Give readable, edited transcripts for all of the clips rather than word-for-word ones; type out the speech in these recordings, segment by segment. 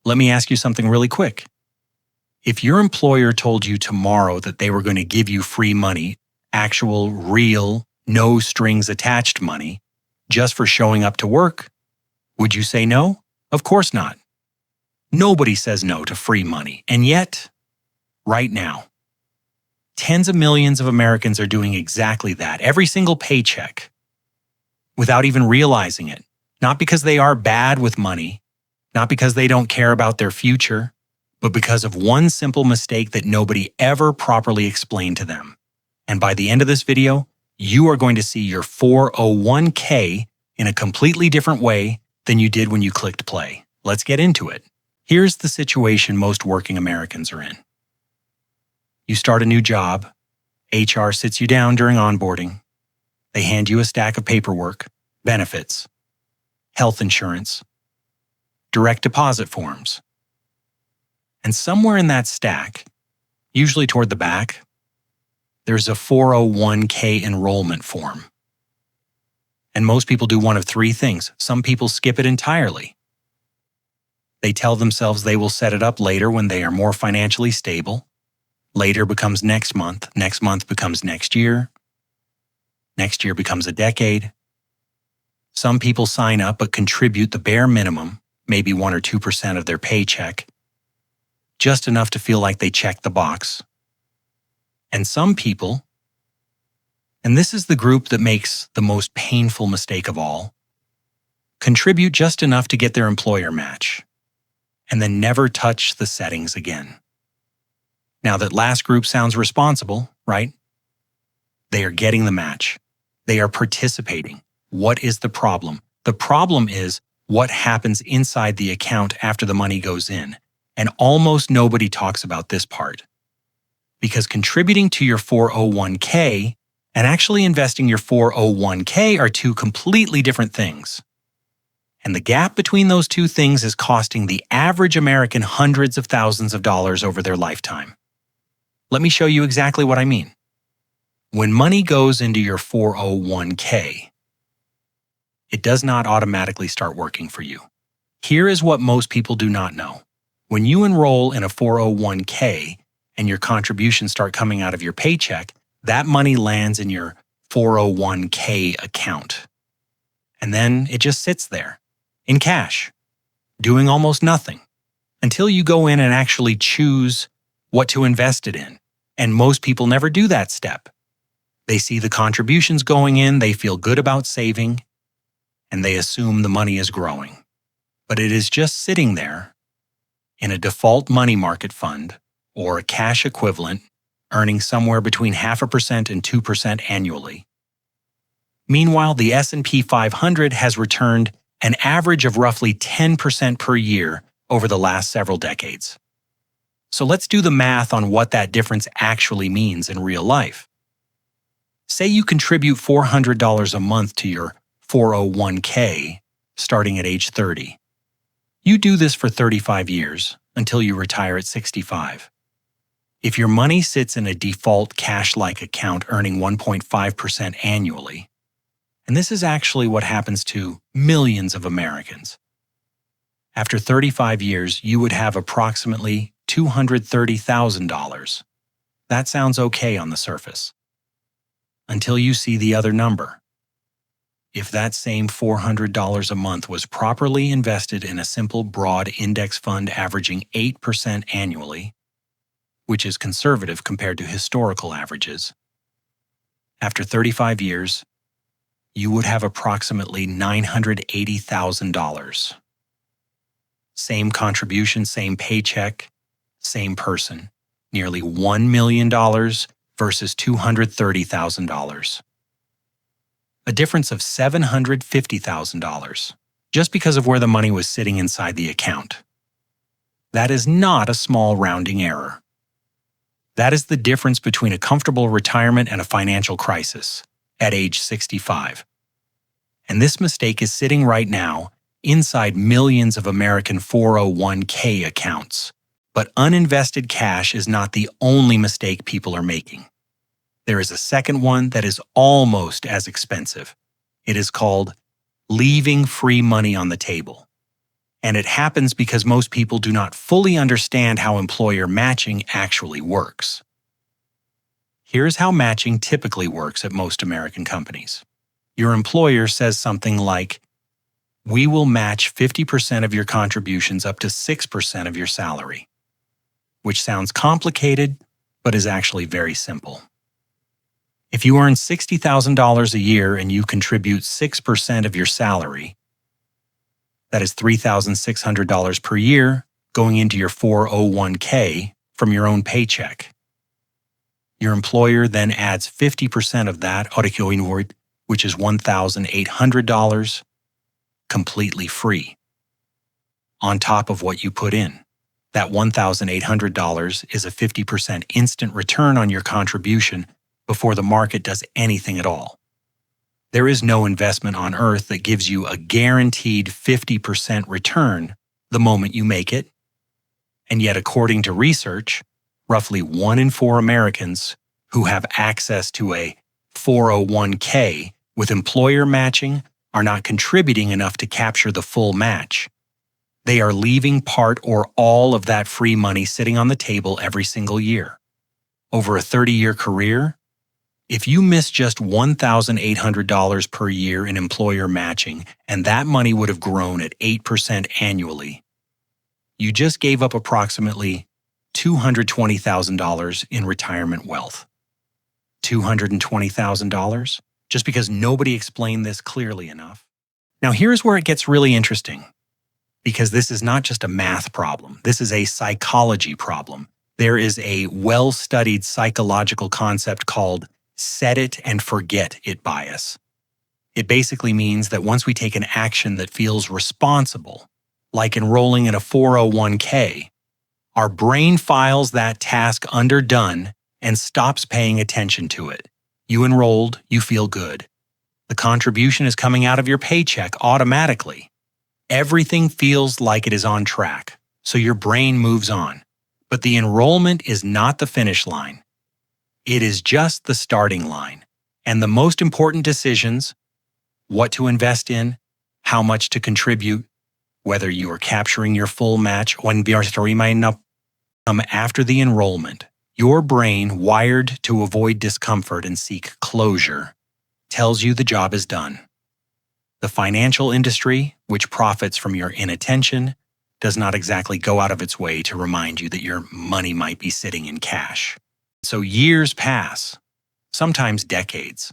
Let me ask you something really quick. If your employer told you tomorrow that they were going to give you free money, actual, real, no strings attached money, just for showing up to work, would you say no? Of course not. Nobody says no to free money. And yet, right now, tens of millions of Americans are doing exactly that, every single paycheck, without even realizing it. Not because they are bad with money, not because they don't care about their future, but because of one simple mistake that nobody ever properly explained to them. And by the end of this video, you are going to see your 401k in a completely different way than you did when you clicked play. Let's get into it. Here's the situation most working Americans are in. You start a new job. HR sits you down during onboarding. They hand you a stack of paperwork, benefits, health insurance, direct deposit forms. And somewhere in that stack, usually toward the back, there's a 401k enrollment form. And most people do one of three things. Some people skip it entirely. They tell themselves they will set it up later when they are more financially stable. Later becomes next month becomes next year becomes a decade. Some people sign up but contribute the bare minimum, maybe 1 or 2% of their paycheck, just enough to feel like they checked the box. And some people, and this is the group that makes the most painful mistake of all, contribute just enough to get their employer match, and then never touch the settings again. Now, that last group sounds responsible, right? They are getting the match. They are participating. What is the problem? The problem is what happens inside the account after the money goes in. And almost nobody talks about this part. Because contributing to your 401k and actually investing your 401k are two completely different things. And the gap between those two things is costing the average American hundreds of thousands of dollars over their lifetime. Let me show you exactly what I mean. When money goes into your 401k, it does not automatically start working for you. Here is what most people do not know. When you enroll in a 401k and your contributions start coming out of your paycheck, that money lands in your 401k account. And then it just sits there, in cash, doing almost nothing, until you go in and actually choose what to invest it in. And most people never do that step. They see the contributions going in, they feel good about saving, and they assume the money is growing. But it is just sitting there in a default money market fund or a cash equivalent, earning somewhere between 0.5% and 2% annually. Meanwhile, the S&P 500 has returned an average of roughly 10% per year over the last several decades. So let's do the math on what that difference actually means in real life. Say you contribute $400 a month to your 401k starting at age 30. You do this for 35 years until you retire at 65. If your money sits in a default cash-like account earning 1.5% annually, and this is actually what happens to millions of Americans, after 35 years, you would have approximately $230,000. That sounds okay on the surface. Until you see the other number. If that same $400 a month was properly invested in a simple broad index fund averaging 8% annually, which is conservative compared to historical averages, after 35 years, you would have approximately $980,000. Same contribution, same paycheck, same person. Nearly $1 million versus $230,000. A difference of $750,000, just because of where the money was sitting inside the account. That is not a small rounding error. That is the difference between a comfortable retirement and a financial crisis at age 65. And this mistake is sitting right now inside millions of American 401k accounts. But uninvested cash is not the only mistake people are making. There is a second one that is almost as expensive. It is called leaving free money on the table. And it happens because most people do not fully understand how employer matching actually works. Here's how matching typically works at most American companies. Your employer says something like, "We will match 50% of your contributions up to 6% of your salary," which sounds complicated, but is actually very simple. If you earn $60,000 a year and you contribute 6% of your salary, that is $3,600 per year going into your 401k from your own paycheck. Your employer then adds 50% of that, which is $1,800, completely free, on top of what you put in. That $1,800 is a 50% instant return on your contribution before the market does anything at all. There is no investment on earth that gives you a guaranteed 50% return the moment you make it. And yet, according to research, roughly 1 in 4 Americans who have access to a 401k with employer matching are not contributing enough to capture the full match. They are leaving part or all of that free money sitting on the table every single year. Over a 30-year career, if you miss just $1,800 per year in employer matching and that money would have grown at 8% annually, you just gave up approximately $220,000 in retirement wealth. $220,000? Just because nobody explained this clearly enough. Now here's where it gets really interesting, because this is not just a math problem. This is a psychology problem. There is a well-studied psychological concept called set it and forget it bias. It basically means that once we take an action that feels responsible, like enrolling in a 401k, our brain files that task under done and stops paying attention to it. You enrolled, you feel good. The contribution is coming out of your paycheck automatically. Everything feels like it is on track, so your brain moves on. But the enrollment is not the finish line. It is just the starting line. And the most important decisions, what to invest in, how much to contribute, whether you are capturing your full match, come after the enrollment. Your brain, wired to avoid discomfort and seek closure, tells you the job is done. The financial industry, which profits from your inattention, does not exactly go out of its way to remind you that your money might be sitting in cash. So years pass, sometimes decades,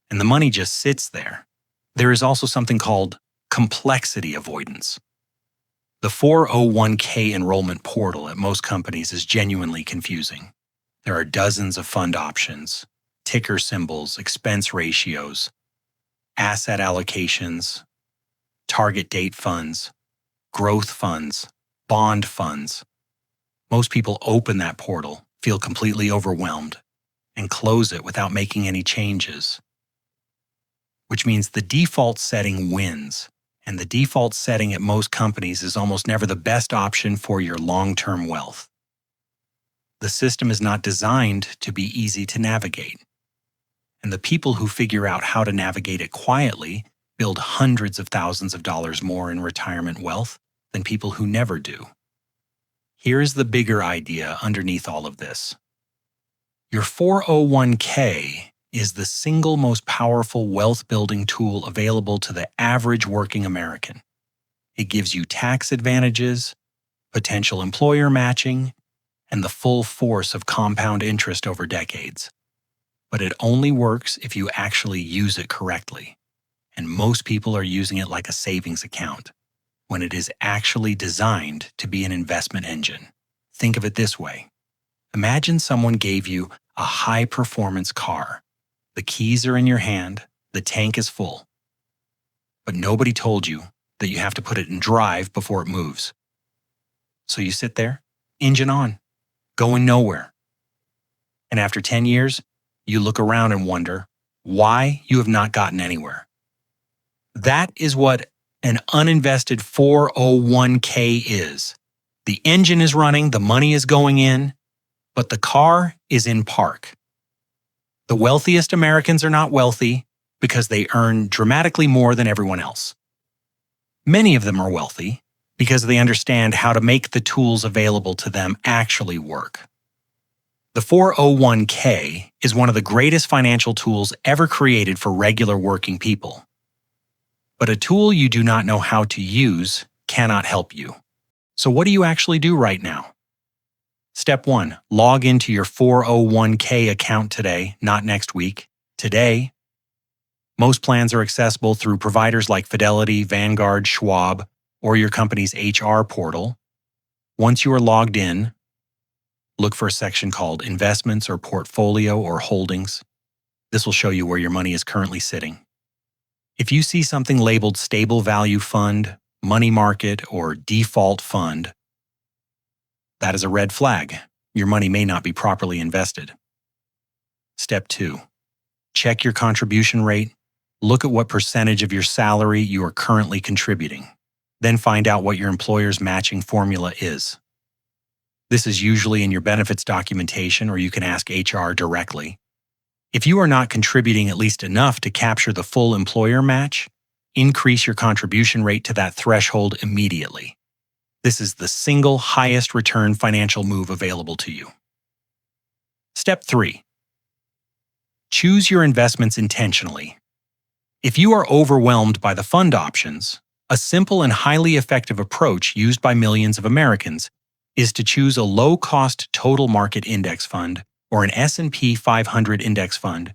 and the money just sits there. There is also something called complexity avoidance. The 401k enrollment portal at most companies is genuinely confusing. There are dozens of fund options, ticker symbols, expense ratios, asset allocations, target date funds, growth funds, bond funds. Most people open that portal, feel completely overwhelmed, and close it without making any changes, which means the default setting wins. And the default setting at most companies is almost never the best option for your long-term wealth. The system is not designed to be easy to navigate. And the people who figure out how to navigate it quietly build hundreds of thousands of dollars more in retirement wealth than people who never do. Here is the bigger idea underneath all of this. Your 401k is the single most powerful wealth-building tool available to the average working American. It gives you tax advantages, potential employer matching, and the full force of compound interest over decades. But it only works if you actually use it correctly. And most people are using it like a savings account, when it is actually designed to be an investment engine. Think of it this way. Imagine someone gave you a high-performance car. The keys are in your hand, the tank is full. But nobody told you that you have to put it in drive before it moves. So you sit there, engine on, going nowhere. And after 10 years, you look around and wonder why you have not gotten anywhere. That is what an uninvested 401k is. The engine is running, the money is going in, but the car is in park. The wealthiest Americans are not wealthy because they earn dramatically more than everyone else. Many of them are wealthy, because they understand how to make the tools available to them actually work. The 401k is one of the greatest financial tools ever created for regular working people. But a tool you do not know how to use cannot help you. So what do you actually do right now? Step 1. Log into your 401k account today, not next week. Today. Most plans are accessible through providers like Fidelity, Vanguard, Schwab, or your company's HR portal. Once you are logged in, look for a section called Investments or Portfolio or Holdings. This will show you where your money is currently sitting. If you see something labeled Stable Value Fund, Money Market, or Default Fund, that is a red flag. Your money may not be properly invested. Step 2. Check your contribution rate. Look at what percentage of your salary you are currently contributing. Then find out what your employer's matching formula is. This is usually in your benefits documentation, or you can ask HR directly. If you are not contributing at least enough to capture the full employer match, increase your contribution rate to that threshold immediately. This is the single highest return financial move available to you. Step 3. Choose your investments intentionally. If you are overwhelmed by the fund options, a simple and highly effective approach used by millions of Americans is to choose a low-cost total market index fund or an S&P 500 index fund.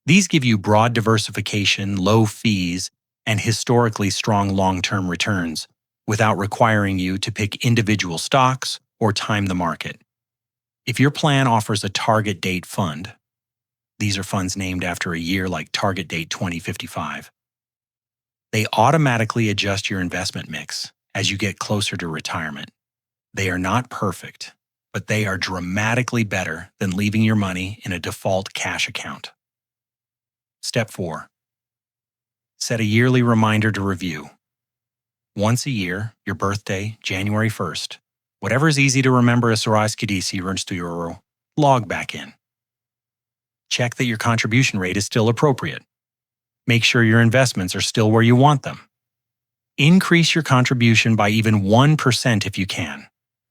These give you broad diversification, low fees, and historically strong long-term returns without requiring you to pick individual stocks or time the market. If your plan offers a target date fund, these are funds named after a year like target date 2055, they automatically adjust your investment mix as you get closer to retirement. They are not perfect, but they are dramatically better than leaving your money in a default cash account. Step 4. Set a yearly reminder to review. Once a year, your birthday, January 1st, whatever is easy to remember as log back in. Check that your contribution rate is still appropriate. Make sure your investments are still where you want them. Increase your contribution by even 1% if you can.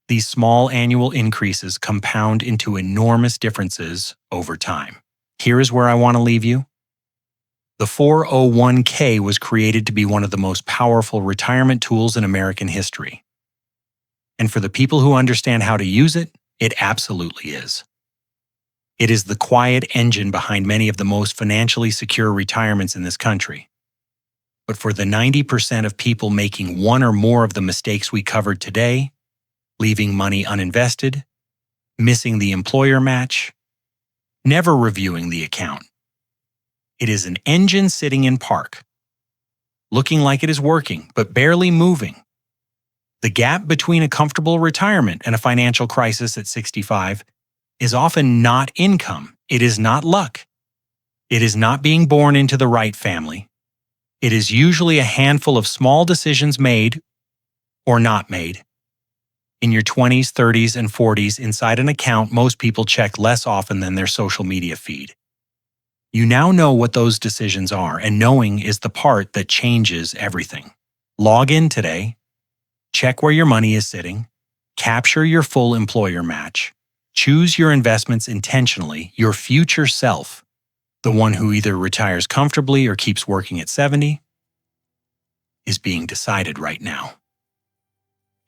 These small annual increases compound into enormous differences over time. Here is where I want to leave you. The 401k was created to be one of the most powerful retirement tools in American history. And for the people who understand how to use it, it absolutely is. It is the quiet engine behind many of the most financially secure retirements in this country. But for the 90% of people making one or more of the mistakes we covered today, leaving money uninvested, missing the employer match, never reviewing the account, it is an engine sitting in park, looking like it is working, but barely moving. The gap between a comfortable retirement and a financial crisis at 65 is often not income. It is not luck. It is not being born into the right family. It is usually a handful of small decisions made or not made. In your 20s, 30s, and 40s, inside an account most people check less often than their social media feed. You now know what those decisions are, and knowing is the part that changes everything. Log in today, check where your money is sitting, capture your full employer match, choose your investments intentionally. Your future self, the one who either retires comfortably or keeps working at 70, is being decided right now.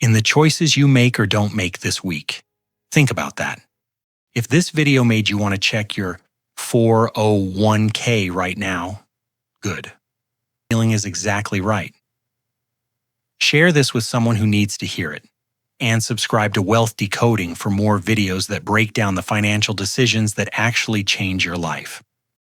In the choices you make or don't make this week, think about that. If this video made you want to check your 401k right now, good. Feeling is exactly right. Share this with someone who needs to hear it, and subscribe to Wealth Decoding for more videos that break down the financial decisions that actually change your life.